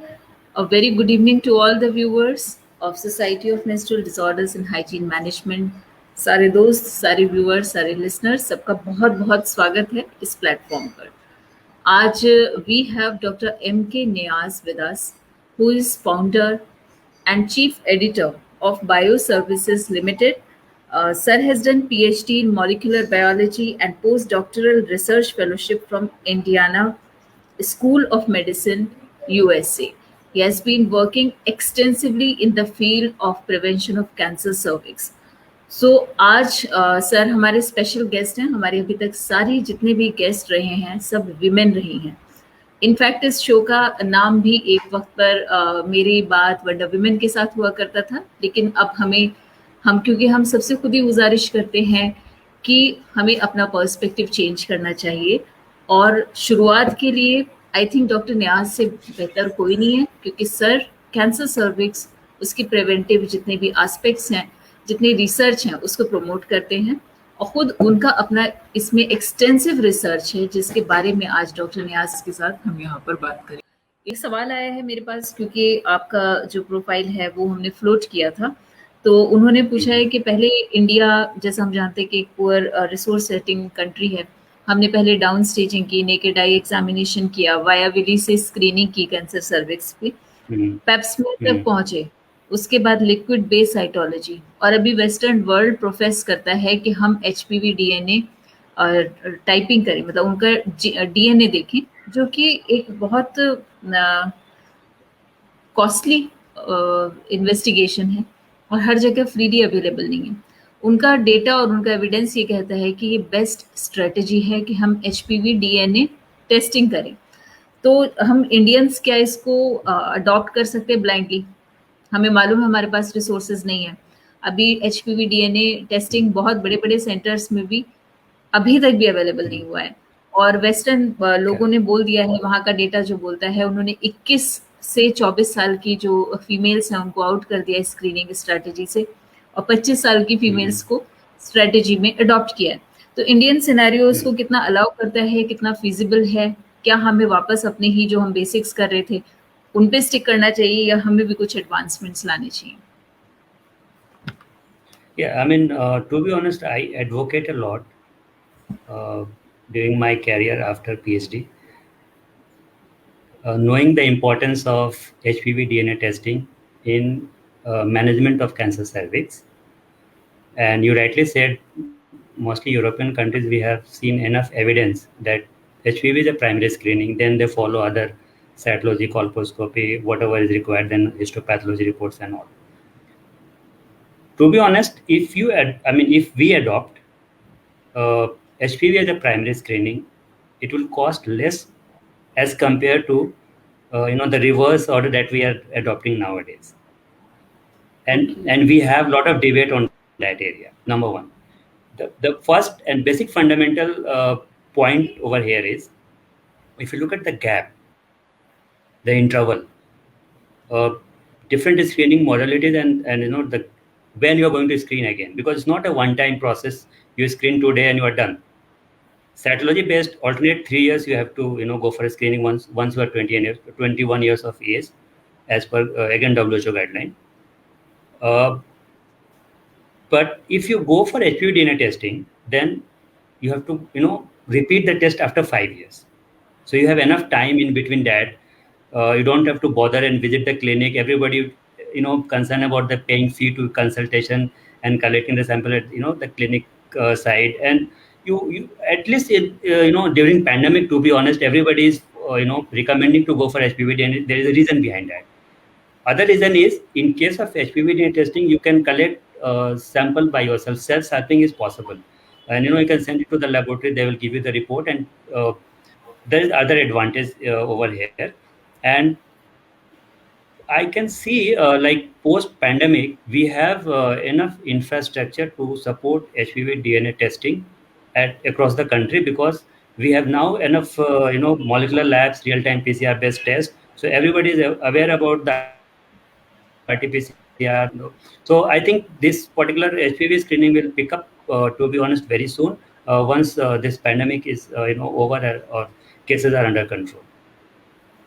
A very good evening to all the viewers of Society of Menstrual Disorders and Hygiene Management. सारे दोस्त, सारे viewers, सारे listeners, सबका बहुत बहुत स्वागत है इस प्लेटफॉर्म पर. आज we have Dr. M.K. Niaz with us, who is founder and chief editor of Bioservices Limited. Sir has done PhD in molecular biology and postdoctoral research fellowship from Indiana School of Medicine, USA. He has been working extensively in the field of prevention of cancer cervix. सो आज sir हमारे special guest हैं. हमारे अभी तक सारी जितने भी guest रहे हैं सब विमेन रही हैं. इनफैक्ट इस शो का नाम भी एक वक्त पर मेरी बात वंडर विमेन के साथ हुआ करता था, लेकिन अब क्योंकि हम सबसे खुद ही गुजारिश करते हैं कि हमें अपना पर्सपेक्टिव चेंज करना चाहिए. और शुरुआत के लिए आई थिंक डॉक्टर नियाज से बेहतर कोई नहीं है, क्योंकि सर कैंसर सर्विक्स, उसकी प्रिवेंटिव जितने भी एस्पेक्ट्स हैं, जितनी रिसर्च हैं, उसको प्रमोट करते हैं और खुद उनका अपना इसमें एक्सटेंसिव रिसर्च है, जिसके बारे में आज डॉक्टर नियाज के साथ हम यहाँ पर बात करें. एक सवाल आया है मेरे पास, क्योंकि आपका जो प्रोफाइल है वो हमने फ्लोट किया था, तो उन्होंने पूछा है कि पहले इंडिया, जैसा हम जानते हैं कि एक पुअर रिसोर्स सेटिंग कंट्री है, हमने पहले डाउन स्टेजिंग की, नेकेड आई एग्जामिनेशन किया, वायाविली से स्क्रीनिंग की कैंसर सर्विक्स पे, पेप्समेर तक पहुंचे, उसके बाद लिक्विड बेस साइटोलॉजी, और अभी वेस्टर्न वर्ल्ड प्रोफेस करता है कि हम HPV DNA टाइपिंग करें, मतलब उनका DNA देखें, जो कि एक बहुत कॉस्टली इन्वेस्टिगेशन है और हर जगह फ्रीली अवेलेबल नहीं है. उनका डेटा और उनका एविडेंस ये कहता है कि ये बेस्ट स्ट्रेटजी है कि हम HPV DNA टेस्टिंग करें. तो हम इंडियंस क्या इसको अडॉप्ट कर सकते हैं ब्लाइंडली? हमें मालूम है हमारे पास रिसोर्सेज नहीं है. अभी HPV DNA टेस्टिंग बहुत बड़े बड़े सेंटर्स में भी अभी तक भी अवेलेबल नहीं हुआ है, और वेस्टर्न लोगों ने बोल दिया है, वहाँ का डेटा जो बोलता है, उन्होंने 21 से 24 साल की जो फीमेल्स हैं उनको आउट कर दिया स्क्रीनिंग स्ट्रैटेजी से, और 25 साल की फीमेल्स को स्ट्रैटेजी में अडॉप्ट किया है. तो इंडियन सिनेरियो उसको कितना अलाउ करता है, कितना फिजिबल है, क्या हमें वापस अपने ही जो हम बेसिक्स कर रहे थे उन पे स्टिक करना चाहिए, या हमें भी कुछ एडवांसमेंट्स लाने चाहिए? Yeah, I mean, to be honest, I advocate a lot during my career after PhD, knowing the importance of HPV DNA testing in management of cancer cervix. And you rightly said, mostly European countries, we have seen enough evidence that HPV is a primary screening, then they follow other cytology, colposcopy, whatever is required, then histopathology reports and all. To be honest, if we adopt HPV as a primary screening, it will cost less as compared to the reverse order that we are adopting nowadays. And we have a lot of debate on that area. Number one, the first and basic fundamental point over here is, if you look at the gap, the interval, different screening modalities, and the when you are going to screen again, because it's not a one-time process. You screen today and you are done. Cytology based, alternate 3 years you have to go for a screening once you are 21 years of age, as per again WHO guideline. But if you go for HPV DNA testing, then you have to repeat the test after 5 years. So you have enough time in between that. You don't have to bother and visit the clinic. Everybody concerned about the paying fee to consultation and collecting the sample at the clinic side. And you at least during pandemic, to be honest, everybody is recommending to go for HPV DNA. There is a reason behind that. Other reason is, in case of HPV DNA testing, you can collect sample by yourself. Self-sampling is possible, and you can send it to the laboratory. They will give you the report, and there is other advantage over here. And I can see like post-pandemic, we have enough infrastructure to support HPV DNA testing across the country, because we have now enough molecular labs, real-time PCR-based tests. So everybody is aware about the RT-PCR. So I think this particular HPV screening will pick up, to be honest, very soon, once this pandemic is over or cases are under control.